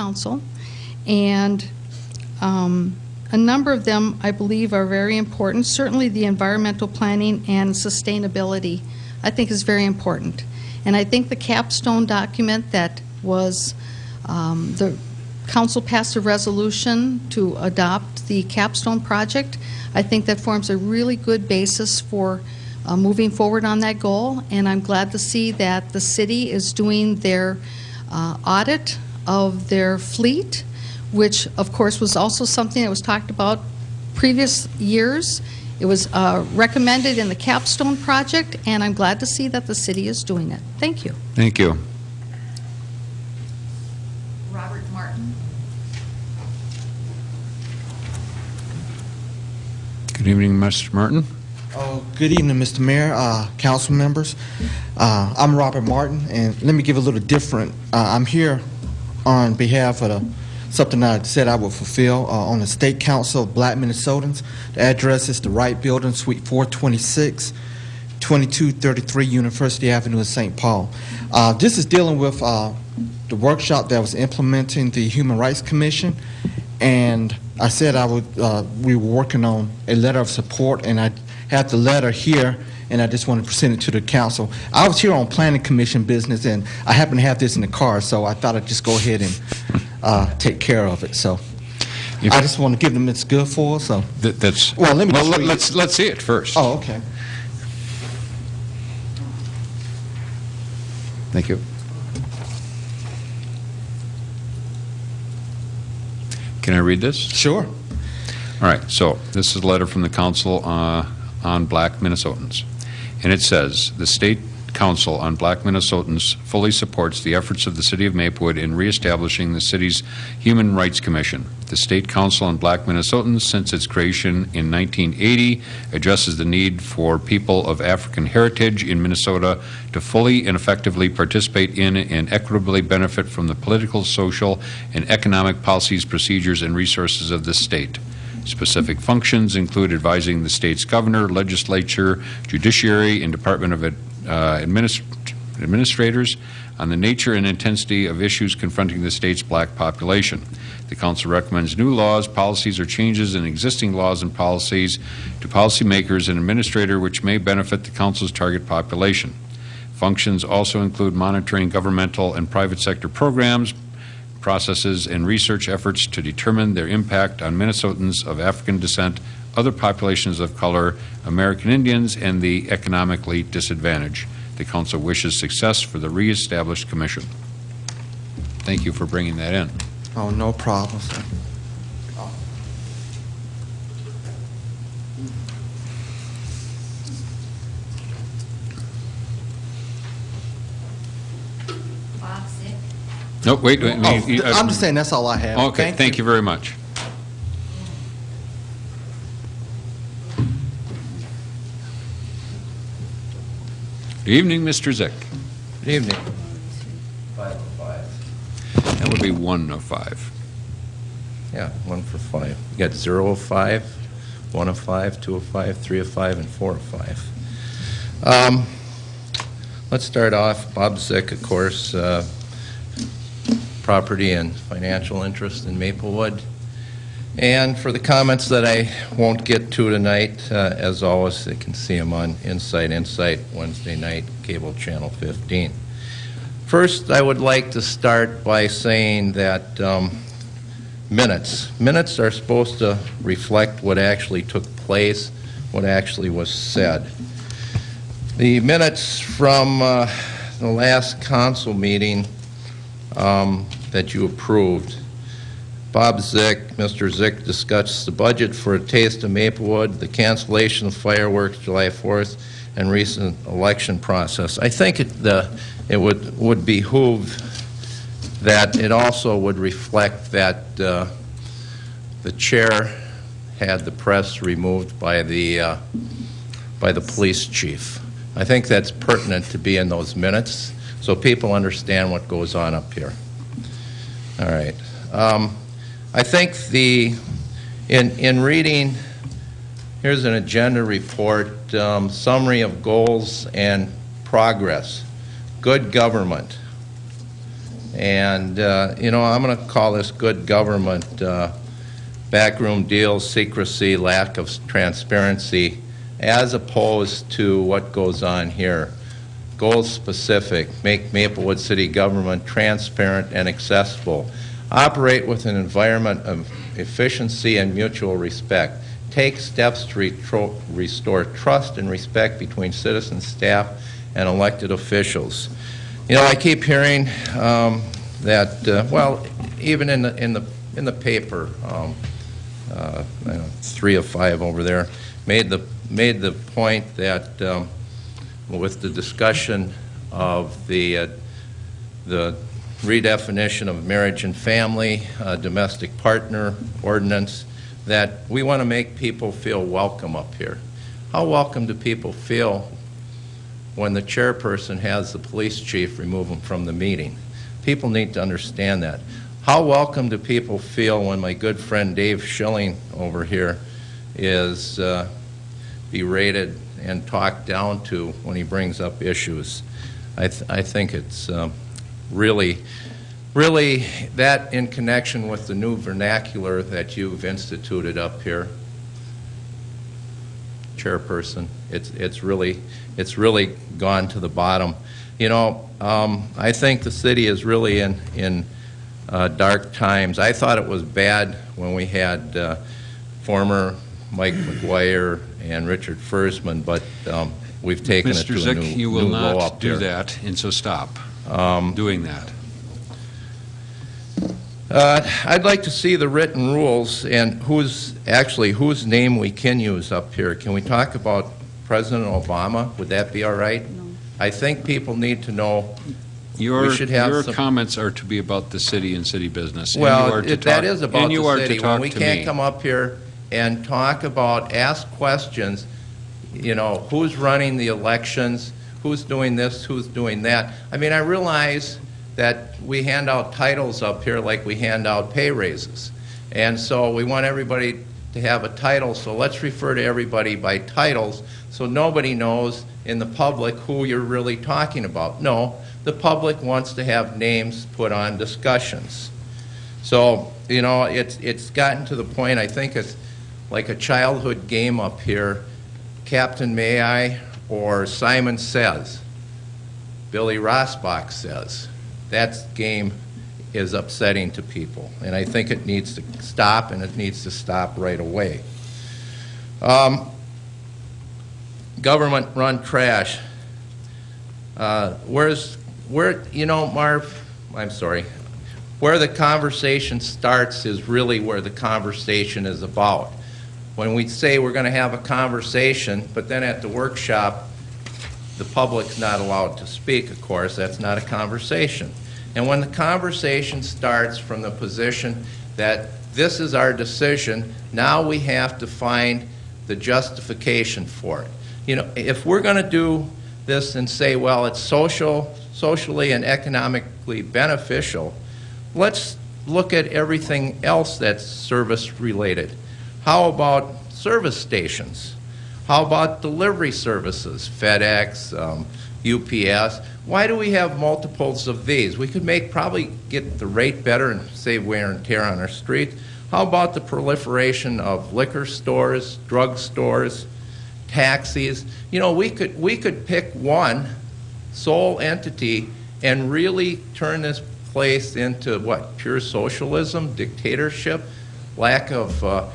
council, and a number of them, I believe, are very important. Certainly the environmental planning and sustainability, I think, is very important. And I think the capstone document that was, the council passed a resolution to adopt the capstone project. I think that forms a really good basis for moving forward on that goal, and I'm glad to see that the city is doing their audit of their fleet, which of course was also something that was talked about previous years. It was recommended in the capstone project, and I'm glad to see that the city is doing it. Thank you. Thank you. Robert Martin. Good evening, Mr. Martin. Oh, good evening, Mr. Mayor, council members. I'm Robert Martin, and let me give a little different. I'm here on behalf of something I said I would fulfill on the State Council of Black Minnesotans. The address is the Wright Building, Suite 426, 2233 University Avenue in St. Paul. This is dealing with the workshop that was implementing the Human Rights Commission, and I said I would. We were working on a letter of support, and I have the letter here, and I just want to present it to the council. I was here on Planning Commission business, and I happen to have this in the car, so I thought I'd just go ahead and take care of it. So I just want to give them it's good for. So that's well. Let me. Well, let's see it first. Oh, okay. Thank you. Can I read this? Sure. All right. So this is a letter from the Council on Black Minnesotans, and it says the State Council on Black Minnesotans fully supports the efforts of the City of Maplewood in reestablishing the city's Human Rights Commission. The State Council on Black Minnesotans, since its creation in 1980, addresses the need for people of African heritage in Minnesota to fully and effectively participate in and equitably benefit from the political, social, and economic policies, procedures, and resources of the state. Specific functions include advising the state's governor, legislature, judiciary, and Department of administrators on the nature and intensity of issues confronting the state's black population. The council recommends new laws, policies, or changes in existing laws and policies to policymakers and administrators which may benefit the council's target population. Functions also include monitoring governmental and private sector programs, processes, and research efforts to determine their impact on Minnesotans of African descent, other populations of color, American Indians, and the economically disadvantaged. The council wishes success for the reestablished commission. Thank you for bringing that in. Oh, no problem, sir. Bob Sick. No, wait. I'm just saying that's all I have. Okay, thank you very much. Good evening, Mr. Zick. Good evening. 5 of 5. That would be 1 of 5. Yeah, 1 for 5. You got 0 of 5, 1 of 5, 2 of 5, 3 of 5, and 4 of 5. Let's start off. Bob Zick, of course, property and financial interest in Maplewood. And for the comments that I won't get to tonight, as always, they can see them on Insight Wednesday night, cable channel 15. First, I would like to start by saying that minutes are supposed to reflect what actually took place, what actually was said. The minutes from the last council meeting that you approved, Bob Zick, Mr. Zick discussed the budget for A Taste of Maplewood, the cancellation of fireworks July 4th, and recent election process. I think it would behoove that it also would reflect that the chair had the press removed by the police chief. I think that's pertinent to be in those minutes so people understand what goes on up here. All right. I think in reading, here's an agenda report, summary of goals and progress, good government, And, I'm going to call this good government, backroom deals, secrecy, lack of transparency, as opposed to what goes on here. Goal specific, make Maplewood City government transparent and accessible. Operate with an environment of efficiency and mutual respect. Take steps to restore trust and respect between citizens, staff, and elected officials. I keep hearing that, even in the paper, 3 of 5 over there made the point that with the discussion of the redefinition of marriage and family, domestic partner ordinance, that we want to make people feel welcome up here. How welcome do people feel when the chairperson has the police chief remove them from the meeting? People need to understand that. How welcome do people feel when my good friend Dave Schilling over here is berated and talked down to when he brings up issues? I think it's really that, in connection with the new vernacular that you've instituted up here, Chairperson, it's really gone to the bottom. I think the city is really in dark times. I thought it was bad when we had former Mike McGuire and Richard Fersman, but we've taken Mr. it to Zick, a new you will low not up do there. that, and so stop doing that. I'd like to see the written rules and whose name we can use up here. Can we talk about President Obama? Would that be all right? No. I think people need to know. Your some comments are to be about the city and city business. Well, that is about the city. When we can't me. come up here and talk about, ask questions, who's running the elections, who's doing this, who's doing that. I mean, I realize that we hand out titles up here like we hand out pay raises. And so we want everybody to have a title, so let's refer to everybody by titles so nobody knows in the public who you're really talking about. No, the public wants to have names put on discussions. So, it's gotten to the point, I think it's like a childhood game up here. Captain May I or Simon Says. Billy Rossbach says. That game is upsetting to people, and I think it needs to stop, and it needs to stop right away. Government-run trash. Marv, I'm sorry. Where the conversation starts is really where the conversation is about. When we say we're going to have a conversation, but then at the workshop, the public's not allowed to speak, of course, that's not a conversation. And when the conversation starts from the position that this is our decision, now we have to find the justification for it. If we're going to do this and say, well, it's socially and economically beneficial, let's look at everything else that's service related. How about service stations? How about delivery services, FedEx, UPS? Why do we have multiples of these? We could probably get the rate better and save wear and tear on our streets. How about the proliferation of liquor stores, drug stores, taxis? We could pick one sole entity and really turn this place into what? Pure socialism, dictatorship, lack of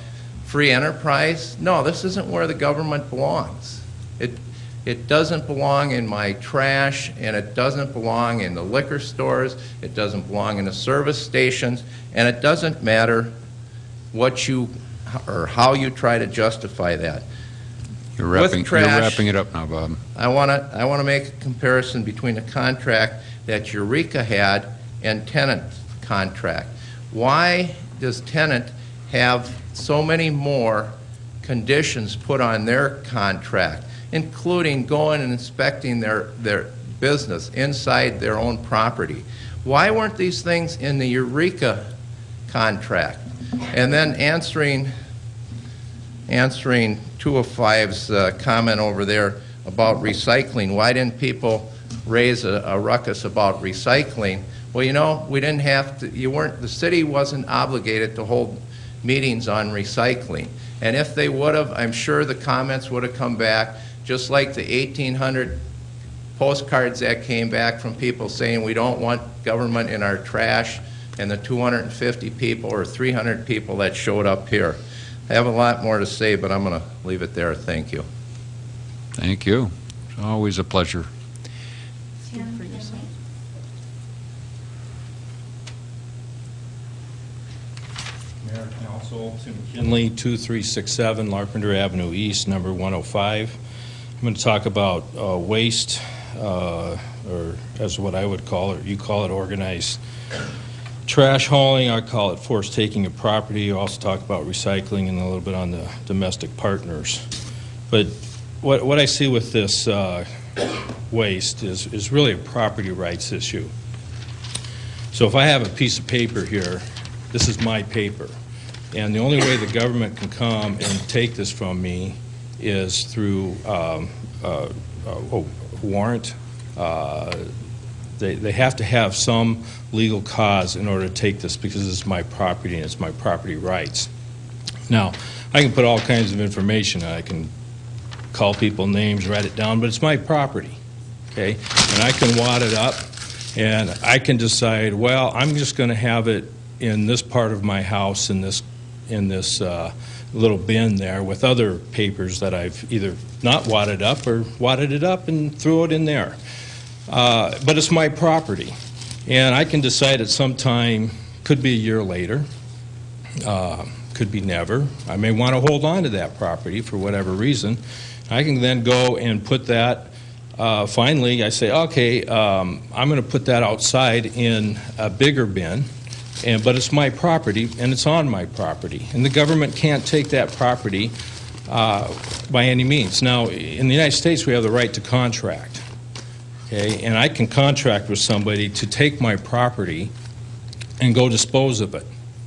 free enterprise? No, this isn't where the government belongs. It doesn't belong in my trash, and it doesn't belong in the liquor stores, it doesn't belong in the service stations, and it doesn't matter what you or how you try to justify that. You're wrapping it up now, Bob. I want to make a comparison between the contract that Eureka had and Tenant contract. Why does Tenant have so many more conditions put on their contract, including going and inspecting their business inside their own property? Why weren't these things in the Eureka contract? And then answering 2 of 5's comment over there about recycling. Why didn't people raise a ruckus about recycling? Well, you know, we didn't have to, the city wasn't obligated to hold meetings on recycling. And if they would have, I'm sure the comments would have come back, just like the 1,800 postcards that came back from people saying we don't want government in our trash, and the 250 people or 300 people that showed up here. I have a lot more to say, but I'm going to leave it there. Thank you. Thank you. It's always a pleasure. Tim Kinley. Mayor, Council, Tim Kinley, 2367 Larpenteur Avenue East, number 105. I'm going to talk about waste, or as what I would call it, you call it organized trash hauling, I call it forced taking of property. You also talk about recycling and a little bit on the domestic partners. But what I see with this waste is really a property rights issue. So if I have a piece of paper here, this is my paper, and the only way the government can come and take this from me is through a warrant. They have to have some legal cause in order to take this, because it's my property and it's my property rights. Now, I can put all kinds of information. I can call people names, write it down, but it's my property, okay? And I can wad it up, and I can decide, well, I'm just going to have it in this part of my house, in this little bin there, with other papers that I've either not wadded up or wadded it up and threw it in there. But it's my property, and I can decide at some time, could be a year later, could be never. I may want to hold on to that property for whatever reason. I can then go and put that, finally I say, okay, I'm going to put that outside in a bigger bin, but it's my property and it's on my property, and the government can't take that property by any means. Now, in the United States, we have the right to contract. Okay, and I can contract with somebody to take my property and go dispose of it.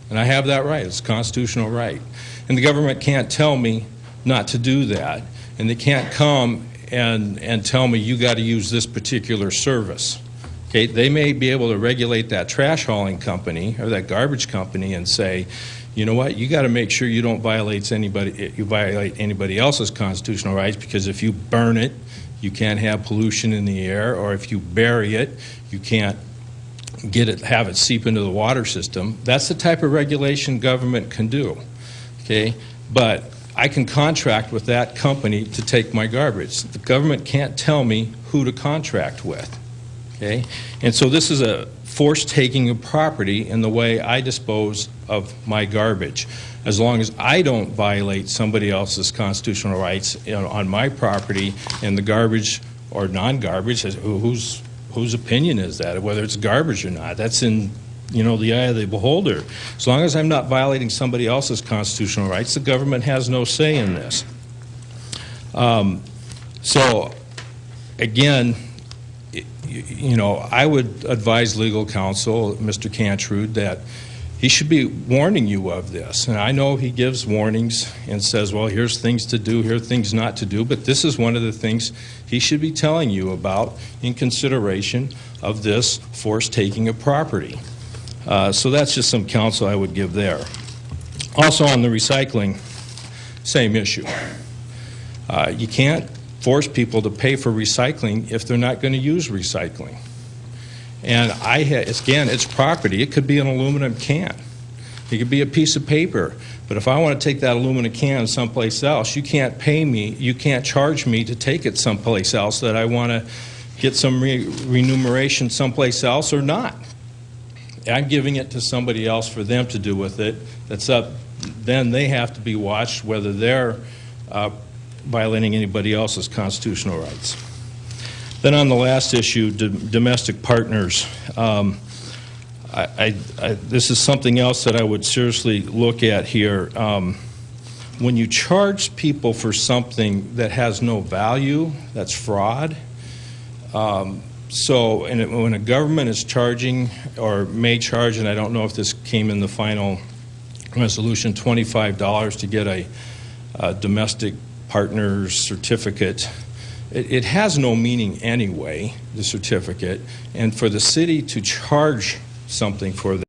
And I have that right. It's a constitutional right. And the government can't tell me not to do that. And they can't come and tell me you got to use this particular service. Okay, they may be able to regulate that trash hauling company or that garbage company and say, you know what, you got to make sure you don't violate anybody else's constitutional rights, because if you burn it, you can't have pollution in the air, or if you bury it, you can't have it seep into the water system. That's the type of regulation government can do, okay? But I can contract with that company to take my garbage. The government can't tell me who to contract with, okay? And so this is a forced taking of property in the way I dispose of my garbage. As long as I don't violate somebody else's constitutional rights on my property, and the garbage or non-garbage, whose opinion is that, whether it's garbage or not? That's in, the eye of the beholder. As long as I'm not violating somebody else's constitutional rights, the government has no say in this. So, again, I would advise legal counsel, Mr. Cantrud, that he should be warning you of this. And I know he gives warnings and says, well, here's things to do, here are things not to do, but this is one of the things he should be telling you about in consideration of this forced taking of property. So that's just some counsel I would give there. Also on the recycling, same issue. You can't force people to pay for recycling if they're not going to use recycling. And again, it's property. It could be an aluminum can. It could be a piece of paper. But if I want to take that aluminum can someplace else, you can't pay me, you can't charge me to take it someplace else that I want to get some remuneration someplace else or not. I'm giving it to somebody else for them to do with it. That's up. Then they have to be watched whether they're violating anybody else's constitutional rights. Then on the last issue, domestic partners, this is something else that I would seriously look at here. When you charge people for something that has no value, that's fraud. When a government is charging, or may charge, and I don't know if this came in the final resolution, $25 to get a domestic partner's certificate, it has no meaning anyway, the certificate, and for the city to charge something for